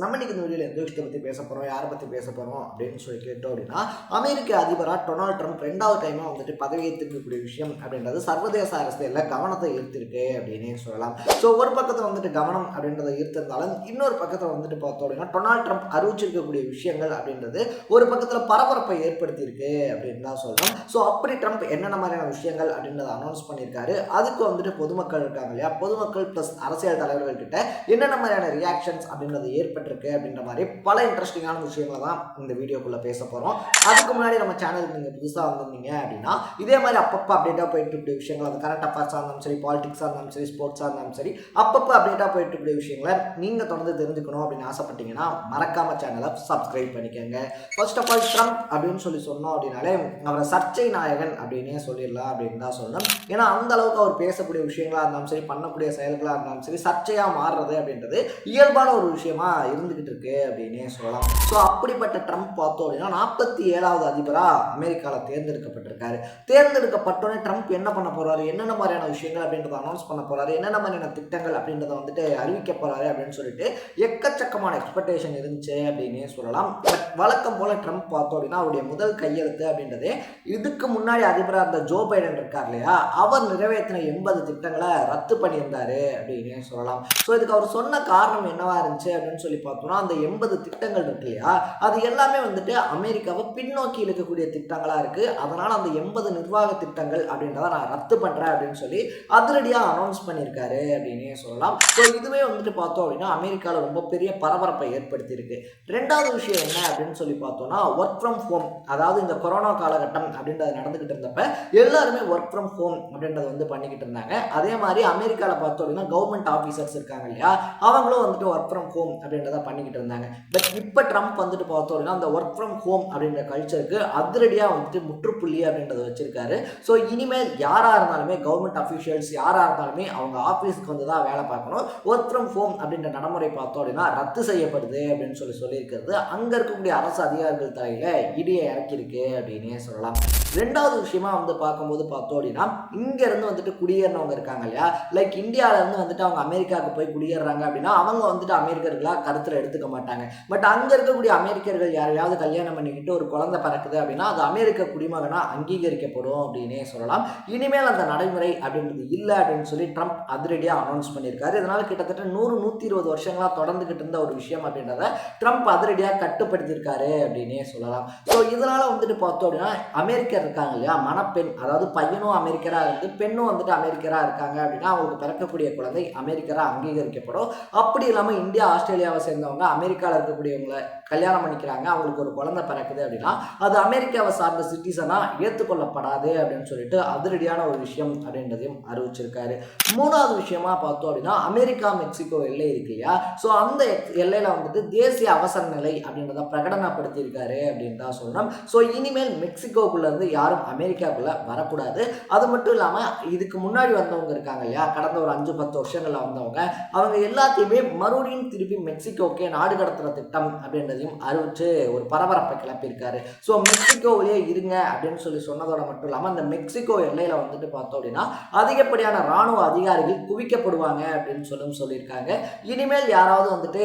நம்ம இன்னைக்கு இந்த வீடியோவில் எந்த விஷயத்தை பற்றி பேச போகிறோம், யாரை பற்றி பேச போகிறோம் அப்படின்னு சொல்லி கேட்டோம் அப்படின்னா, அமெரிக்க அதிபராக டொனால்ட் ட்ரம்ப் 2வது டைமாக வந்துட்டு பதவியேற்றிருக்கக்கூடிய விஷயம் அப்படின்றது சர்வதேச அரசியலில் கவனத்தை ஈர்த்திருக்கு அப்படின்னே சொல்லலாம். ஸோ ஒரு பக்கத்தில் வந்துட்டு கவனம் அப்படின்றத ஈர்த்திருந்தாலும் இன்னொரு பக்கத்தில் வந்துட்டு பார்த்தோம் அப்படின்னா டொனால்ட் ட்ரம்ப் அறிவிச்சிருக்கக்கூடிய விஷயங்கள் அப்படின்றது ஒரு பக்கத்தில் பரபரப்பை ஏற்படுத்தியிருக்கு அப்படின்னு தான் சொல்லலாம். ஸோ அப்படி ட்ரம்ப் என்னென்ன மாதிரியான விஷயங்கள் அப்படின்றத அனௌன்ஸ் பண்ணியிருக்காரு, அதுக்கு வந்துட்டு பொதுமக்கள் இருக்காங்க இல்லையா, பொதுமக்கள் ப்ளஸ் அரசியல் தலைவர்கள் கிட்ட என்னென்ன மாதிரியான ரியாக்ஷன்ஸ் அப்படின்றது ஏற்பட்டிருக்கு அப்படின்ற மாதிரி பல இன்ட்ரெஸ்டிங்கான விஷயங்களை தான் இந்த வீடியோக்குள்ள பேச போறோம். அதுக்கு முன்னாடி நம்ம சேனலுக்கு நீங்க புதுசா வந்திருந்தீங்க அப்படின்னா இதே மாதிரி அப்பப்போ அப்டேட்டா போயிட்டு இருக்க விஷயங்கள், அது கரண்ட் அஃபேர்ஸாக இருந்தாலும் சரி, பாலிடிக்ஸாக இருந்தாலும் சரி, ஸ்போர்ட்ஸாக இருந்தாலும் சரி, அப்பப்போ அப்டேட்டா போயிட்டு இருக்க விஷயங்களை நீங்க தொடர்ந்து தெரிஞ்சுக்கணும் அப்படின்னு ஆசைப்பட்டீங்கன்னா மறக்காம சேனலை சப்ஸ்கிரைப் பண்ணிக்கோங்க. ஃபர்ஸ்ட் ஆஃப் ஆல் ட்ரம்ப் அப்படின்னு சொல்லி சொன்னோம் அப்படின்னாலே அவரை சர்ச்சை நாயகன் அப்படின்னே சொல்லிடலாம் அப்படின்னு தான் சொல்லணும். ஏன்னா அந்த அளவுக்கு அவர் பேசக்கூடிய விஷயங்களா இருந்தாலும் சரி, பண்ணக்கூடிய செயல்களா இருந்தாலும் சரி, சர்ச்சையா மாறுறது அப்படின்றது இயல்பான ஒரு விஷயமா இருந்துகிட்டு இருக்கு அப்படின்னே சொல்லலாம். ஸோ அப்படிப்பட்ட ட்ரம்ப் பார்த்தோம் அப்படின்னா 47வது அதிபராக அமெரிக்காவில் தேர்ந்தெடுக்கப்பட்டிருக்காரு. தேர்ந்தெடுக்கப்பட்டோன்னே ட்ரம்ப் என்ன பண்ண போறாரு, என்னென்ன மாதிரியான விஷயங்கள் அப்படின்றத அனௌன்ஸ் பண்ண போறாரு, என்னென்ன மாதிரியான திட்டங்கள் அப்படின்றத வந்துட்டு அறிவிக்க போறாரு அப்படின்னு சொல்லிட்டு எக்கச்சக்கமான எக்ஸ்பெக்டேஷன் இருந்துச்சு அப்படின்னே சொல்லலாம். பட் வழக்கம் போல ட்ரம்ப் பார்த்தோம் அப்படின்னா அவருடைய முதல் கையெழுத்து அப்படின்றதே இதுக்கு முன்னாடி அதிபராக இருந்த ஜோ பைடன் இருக்கார் இல்லையா, அவர் நிறைவேற்றின 80 திட்டங்களை ரத்து பண்ணியிருந்தாரு அப்படின்னே சொல்லலாம். ஸோ இதுக்கு அவர் சொன்ன காரணம் என்னவா இருந்துச்சு அப்படின்னு சொல்லி பார்த்தோம்னா, அந்த 80 திட்டங்கள் இருக்கு இல்லையா, அது எல்லாமே வந்துட்டு அமெரிக்காவை பின்னோக்கி இழுக்கக்கூடிய திட்டங்களா இருக்கு. அதனால அந்த 80 நிர்வாக திட்டங்கள் அப்படின்றத நான் ரத்து பண்றேன் அப்படின்னு சொல்லி அதிரடியா அனௌன்ஸ் பண்ணியிருக்காரு அப்படின்னே சொல்லலாம். ஸோ இதுவே வந்துட்டு பார்த்தோம் அப்படின்னா அமெரிக்காவில் ரொம்ப பெரிய பரபரப்பை ஏற்படுத்தி இருக்கு. 2வது விஷயம் என்ன அப்படின்னு சொல்லி பார்த்தோம்னா ஒர்க் ஃப்ரம் ஹோம், அதாவது இந்த கொரோனா காலகட்டம் அப்படின்றது நடந்துகிட்டு இருந்தப்ப எல்லாருமே ஒர்க் ஃப்ரம் ஹோம் அப்படின்றத வந்து பண்ணிக்கிட்டு இருந்தாங்க. அதே மாதிரி அமெரிக்காவில் பார்த்தோம் அப்படின்னா கவர்மெண்ட் ஆஃபீஸர்ஸ் இருக்காங்க இல்லையா, அவங்களும் வந்துட்டு ஒர்க் ஃப்ரம் ஹோம் அப்படின்றத பண்ணிக்கிட்டு இருந்தாங்க. பட் இப்போ ட்ரம்ப் வந்துட்டு பார்த்தோம் அப்படின்னா அந்த ஒர்க் ஃப்ரம் ஹோம் அப்படின்ற கல்ச்சருக்கு அதிரடியாக வந்துட்டு முற்றுப்புள்ளி அப்படின்றத வச்சிருக்காரு. ஸோ இனிமேல் யாராக இருந்தாலுமே கவர்மெண்ட் அஃபீஷியல்ஸ் யாராக இருந்தாலுமே அவங்க ஆஃபீஸுக்கு வந்து தான் வேலை பார்க்கணும். ஒர்க் ஃப்ரம் ஹோம் அப்படின்ற நடைமுறை பார்த்தோம் அப்படின்னா ரத்து செய்யப்படுது அப்படின்னு சொல்லியிருக்கிறது அங்கே இருக்கக்கூடிய அரசு அதிகாரிகள் தலையில இடியை இறக்கியிருக்கு அப்படின்னே சொல்லலாம். 2வது விஷயமா வந்து பார்க்கும்போது பார்த்தோம் அப்படின்னா இங்க இருந்து வந்துட்டு குடியேறினவங்க இருக்காங்க இல்லையா, லைக் இந்தியாவில இருந்து வந்துட்டு அவங்க அமெரிக்காவுக்கு போய் குடியேறாங்க அப்படின்னா அவங்க வந்துட்டு அமெரிக்கர்களா கருத்துல எடுத்துக்க மாட்டாங்க. பட் அங்க இருக்கக்கூடிய அமெரிக்கர்கள் யாரையாவது கல்யாணம் பண்ணிக்கிட்டு ஒரு குழந்தை பிறக்குது அப்படின்னா அது அமெரிக்க குடிமகனா அங்கீகரிக்கப்படும் அப்படின்னே சொல்லலாம். இனிமேல் அந்த நடைமுறை அப்படின்றது இல்லை அப்படின்னு சொல்லி ட்ரம்ப் அதிரடியா அனௌன்ஸ் பண்ணியிருக்காரு. இதனால கிட்டத்தட்ட 100-120 வருஷங்களா தொடர்ந்துகிட்டு இருந்த ஒரு விஷயம் அப்படின்றத ட்ரம்ப் அதிரடியா கட்டுப்படுத்தியிருக்காரு அப்படின்னே சொல்லலாம். ஸோ இதனால வந்துட்டு பார்த்தோம் அப்படின்னா அமெரிக்கர் இருக்காங்க இல்லையா, மணப்பெண், அதாவது பையனும் அமெரிக்கரா இருந்து பெண்ணும் வந்துட்டு அமெரிக்கரா இருக்காங்க அப்படின்னா அவங்களுக்கு பிறக்கக்கூடிய குழந்தை அமெரிக்கரா அங்கீகரிக்கப்படும். அப்படி இல்லாமல் இந்தியா ஆஸ்திரேலியாவை சேர்ந்தவங்க அமெரிக்காவில் இருக்கக்கூடியவங்களை கல்யாணம் பண்ணிக்கிறாங்க, அவங்களுக்கு ஒரு குழந்தை பிறக்குது அப்படின்னா அது அமெரிக்காவை சார்ந்த சிட்டிசனா ஏற்றுக்கொள்ளப்படாது அப்படின்னு சொல்லிட்டு அதிரடியான ஒரு விஷயம் அப்படின்றதையும் அறிவிச்சிருக்காரு. 3வது விஷயமா பார்த்தோம் அப்படின்னா அமெரிக்கா மெக்சிகோ எல்லை இருக்கு இல்லையா, ஸோ அந்த எல்லையில வந்துட்டு தேசிய அவசர நிலை அப்படின்றத பிரகடனப்படுத்தியிருக்காரு அப்படின்னு தான் சொல்லணும். ஸோ இனிமேல் மெக்சிகோக்குள்ள இருந்து யாரும் அமெரிக்காக்குள்ள வரக்கூடாது. அது மட்டும் இல்லாமல் இதுக்கு முன்னாடி வந்தவங்க இருக்காங்க இல்லையா, கடந்த ஒரு 5-10 வருஷங்கள்ல வந்தவங்க, அவங்க எல்லாத்தையுமே மறுபடியும் திருப்பி மெக்சிகோக்கே நாடு கடத்துற திட்டம் அப்படின்றதையும் அறிவிச்சு ஒரு பரபரப்பை கிளப்பியிருக்காரு. ஸோ மெக்சிகோவிலேயே இருங்க அப்படின்னு சொல்லி சொன்னதோட மட்டும் இல்லாமல் அந்த மெக்சிகோ எல்லையில வந்துட்டு பார்த்தோம் அப்படின்னா அதிகப்படியான ராணுவ அதிகாரிகள் குவிக்கப்படுவாங்க அப்படின்னு சொல்லியிருக்காங்க. இனிமேல் யாராவது வந்துட்டு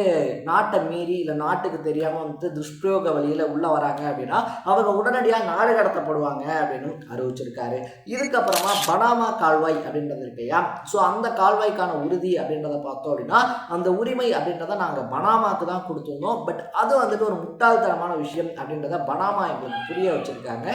நாட்டை மீறி இல்லை நாட்டுக்கு தெரியாம வந்துட்டு துஷ்பிரயோக வழியில உள்ள வராங்க அப்படின்னா அவங்க உடனடியாக நாடு கடத்தப்படுவாங்க அப்படின்னு அறிவிச்சிருக்காரு. இதுக்கப்புறமா பனாமா கால்வாய் அப்படின்றது இல்லையா, ஸோ அந்த கால்வாய்க்கான உறுதி அப்படின்றத பார்த்தோம் அப்படின்னா அந்த உரிமை அப்படின்றத நாங்கள் பனாமாக்கு தான் கொடுத்துருந்தோம். பட் அது வந்துட்டு ஒரு முட்டாள்தனமான விஷயம் அப்படின்றத பனாமா எங்களுக்கு புரிய வச்சிருக்காங்க.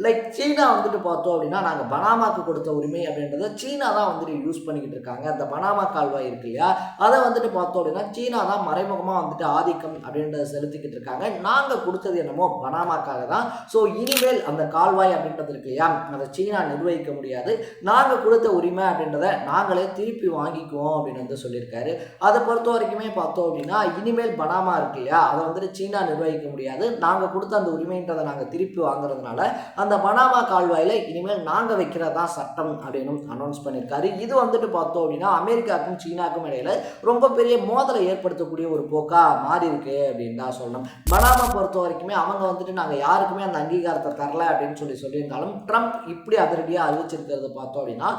லைக் சீனா வந்துட்டு பார்த்தோம் அப்படின்னா நாங்கள் பனாமாக்கு கொடுத்த உரிமை அப்படின்றத சீனா தான் வந்துட்டு யூஸ் பண்ணிக்கிட்டு இருக்காங்க. அந்த பனாமா கால்வாய் இருக்கு இல்லையா, அதை வந்துட்டு பார்த்தோம் அப்படின்னா சீனா தான் மறைமுகமாக வந்துட்டு ஆதிக்கம் அப்படின்றத செலுத்திக்கிட்டு இருக்காங்க. நாங்கள் கொடுத்தது என்னமோ பனாமாக்காக தான். ஸோ இனிமேல் அந்த கால்வாய் அப்படின்றது இருக்கு இல்லையா, அதை சீனா நிர்வகிக்க முடியாது, நாங்கள் கொடுத்த உரிமை அப்படின்றத நாங்களே திருப்பி வாங்கிக்குவோம் அப்படின்னு வந்து சொல்லியிருக்காரு. அதை பொறுத்த வரைக்குமே பார்த்தோம் அப்படின்னா இனிமேல் பனாமா இருக்கு இல்லையா, அதை வந்துட்டு சீனா நிர்வகிக்க முடியாது, நாங்கள் கொடுத்த அந்த உரிமைன்றதை நாங்கள் திருப்பி வாங்குறதுனால அந்த பனாமா கால்வாயில் இனிமேல் நாங்கள் வைக்கிறதா சட்டம் அப்படின்னு அனௌன்ஸ் பண்ணியிருக்காரு. இது வந்துட்டு பார்த்தோம் அப்படின்னா அமெரிக்காவுக்கும் சீனாவுக்கும் இடையில ரொம்ப பெரிய மோதலை ஏற்படுத்தக்கூடிய ஒரு போக்கா மாறி இருக்கு அப்படின்னு தான் சொல்லணும். பனாமா பொறுத்த வரைக்குமே அவங்க வந்துட்டு நாங்கள் யாருக்குமே அந்த அங்கீகாரத்தை தரல அப்படின்னு சொல்லியிருந்தாலும் ட்ரம்ப் இப்படி அதிரடியாக அறிவிச்சிருக்கிறது பார்த்தோம் அப்படின்னா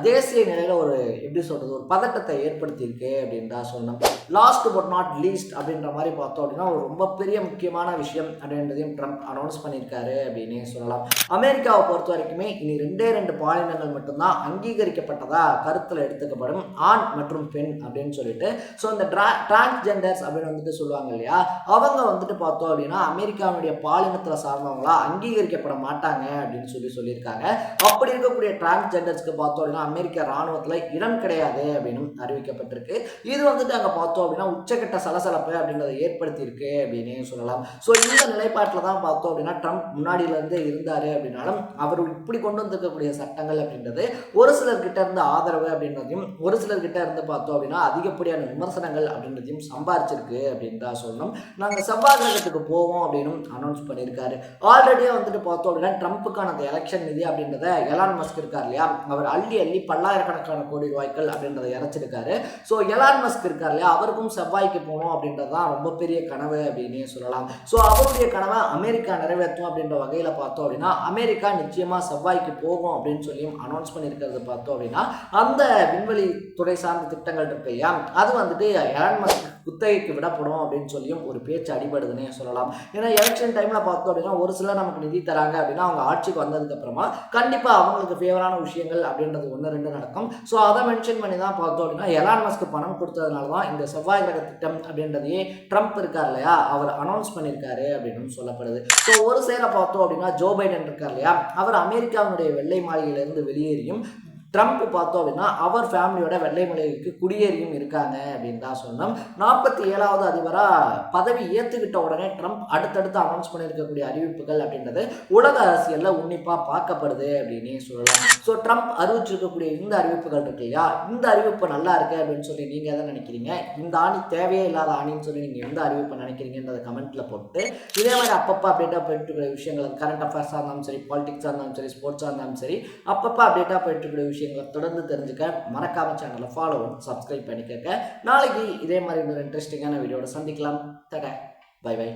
தேசிய நிலையில ஒரு எப்படி சொல்றது ஒரு பதட்டத்தை ஏற்படுத்தியிருக்கு அப்படின்னு தான் சொல்லணும். லாஸ்ட் பட் நாட் லீஸ்ட் அப்படின்ற மாதிரி பார்த்தோம் அப்படின்னா ஒரு ரொம்ப பெரிய முக்கியமான விஷயம் அப்படின்றதையும் ட்ரம்ப் அனௌன்ஸ் பண்ணியிருக்காரு அப்படின்னே சொல்லலாம். அமெரிக்காவை பொறுத்த வரைக்குமே இனி 2 பாலினங்கள் மட்டும்தான் அங்கீகரிக்கப்பட்டதா கருத்தில் எடுத்துக்கப்படும், ஆண் மற்றும் பெண் அப்படின்னு சொல்லிட்டு. ஸோ இந்த டிரான்ஸ்ஜெண்டர்ஸ் அப்படின்னு வந்துட்டு சொல்லுவாங்க இல்லையா, அவங்க வந்துட்டு பார்த்தோம் அப்படின்னா அமெரிக்காவுடைய பாலினத்தில் சார்ந்தவங்களா அங்கீகரிக்கப்பட மாட்டாங்க அப்படின்னு சொல்லியிருக்காங்க. அப்படி இருக்கக்கூடிய டிரான்ஸ்ஜெண்டர்ஸ்க்கு பார்த்தோம் அப்படின்னா அமெரிக்க ராணுவத்தில் இடம் கிடையாது அப்படின்னு அறிவிக்கப்பட்டிருக்கு. இது வந்துட்டு அங்கே பார்த்தோம் அப்படின்னா உச்சக்கட்ட சலசலப்பு அப்படின்றத ஏற்படுத்தியிருக்கு அப்படின்னு சொல்லலாம். ஸோ இந்த நிலைப்பாட்டில் தான் பார்த்தோம் அப்படின்னா ட்ரம்ப் முன்னாடியிலேருந்து இருந்தார் அப்படின்னாலும் அவர் இப்படி கொண்டு வந்திருக்கக்கூடிய சட்டங்கள் அப்படின்றது ஒரு சிலர்கிட்ட இருந்து ஆதரவு அப்படின்றதையும் ஒரு சிலர்கிட்ட இருந்து பார்த்தோம் அப்படின்னா அதிகப்படியான விமர்சனங்கள் அப்படின்றதையும் சம்பாரிச்சிருக்கு அப்படின்னு தான் சொல்லணும். நாங்கள் செவ்வாய் கிரகத்துக்கு போவோம் அப்படின்னு அனௌன்ஸ் பண்ணியிருக்காரு. ஆல்ரெடியே வந்துட்டு பார்த்தோம் அப்படின்னா ட்ரம்ப்புக்கான அந்த எலெக்ஷன் நிதி அப்படின்றத எலான் மஸ்க் இருக்கார் இல்லையா, அவர் அள்ளி பல்லாயிரக்கணக்கான கோடி ரூபாய்கள் அப்படின்றத இறைச்சிருக்காரு. ஸோ எலான் மஸ்க் இருக்கார் இல்லையா, அவருக்கும் செவ்வாய்க்கு போகணும் அப்படின்றது தான் ரொம்ப பெரிய கனவு அப்படின்னே சொல்லலாம். ஸோ அவருடைய கனவை அமெரிக்கா நிறைவேற்றும் அப்படின்ற வகையில் பார்த்தோம் அப்படின்னா அமெரிக்கா நிச்சயமாக செவ்வாய்க்கு போகும் அப்படின்னு சொல்லியும் அனௌன்ஸ் பண்ணியிருக்கிறது பார்த்தோம் அப்படின்னா அந்த விண்வெளி துறை சார்ந்த திட்டங்கள் இருக்கு இல்லையா, அது வந்துட்டு எலான் மஸ்க் குத்தகைக்கு விடப்படும் அப்படின்னு சொல்லியும் ஒரு பேச்சு அடிபடுதுன்னே சொல்லலாம். ஏன்னா எலெக்ஷன் டைமில் பார்த்தோம் அப்படின்னா ஒரு சிலர் நமக்கு நிதி தராங்க அப்படின்னா அவங்க ஆட்சிக்கு வந்ததுக்கப்புறமா கண்டிப்பாக அவங்களுக்கு ஃபேவரான விஷயங்கள் அப்படின்றது 1-2 நடக்கும். ஸோ அதை மென்ஷன் பண்ணி தான் பார்த்தோம் அப்படின்னா எலான் மஸ்க் பணம் கொடுத்ததுனால தான் இந்த செவ்வாய் கிரக திட்டம் அப்படின்றதையே ட்ரம்ப் இருக்கார் இல்லையா அவர் அனௌன்ஸ் பண்ணியிருக்காரு அப்படின்னு சொல்லப்படுது. ஸோ ஒரு சேர பார்த்தோம் அப்படின்னா ஜோ பைடன் இருக்கார் இல்லையா, அவர் அமெரிக்காவினுடைய வெள்ளை மாளிகையிலிருந்து வெளியேறியும் ட்ரம்ப் பார்த்தோம் அப்படின்னா அவர் ஃபேமிலியோட வெள்ளை மாளிகைக்கு குடியேறியும் இருக்காங்க அப்படின்னு தான் சொன்னோம். 47வது அதிபராக பதவி ஏற்றுக்கிட்ட உடனே ட்ரம்ப் அடுத்தடுத்து அனௌன்ஸ் பண்ணியிருக்கக்கூடிய அறிவிப்புகள் அப்படின்றது உலக அரசியலில் உன்னிப்பாக பார்க்கப்படுது அப்படின்னே சொல்லலாம். ஸோ ட்ரம்ப் அறிவிச்சிருக்கக்கூடிய இந்த அறிவிப்புகள் இருக்கு இல்லையா, இந்த அறிவிப்பு நல்லா இருக்கு அப்படின்னு சொல்லி நீங்கள் எதை நினைக்கிறீங்க, இந்த ஆணி தேவையே இல்லாத ஆணின்னு சொல்லி நீங்கள் எந்த அறிவிப்பை நினைக்கிறீங்கன்றதை கமெண்ட்டில் போட்டு இதே மாதிரி அப்பப்போ அப்டேட்டாக போயிட்டு இருக்கிற விஷயங்கள் கரண்ட் அஃபேர்ஸாக இருந்தாலும் சரி, பாலிடிக்ஸாக இருந்தாலும் சரி, ஸ்போர்ட்ஸாக இருந்தாலும் சரி, அப்பப்போ அப்டேட்டாக போயிட்டு இருக்கிற விஷயங்களை தொடர்ந்து தெரிஞ்சுக்க மறக்காம சேனலை ஃபாலோ சப்ஸ்கிரைப் பண்ணிக்கங்க. நாளைக்கு இதே மாதிரி ஒரு இன்ட்ரெஸ்டிங்கான வீடியோட சந்திக்கலாம். Tata, bye by.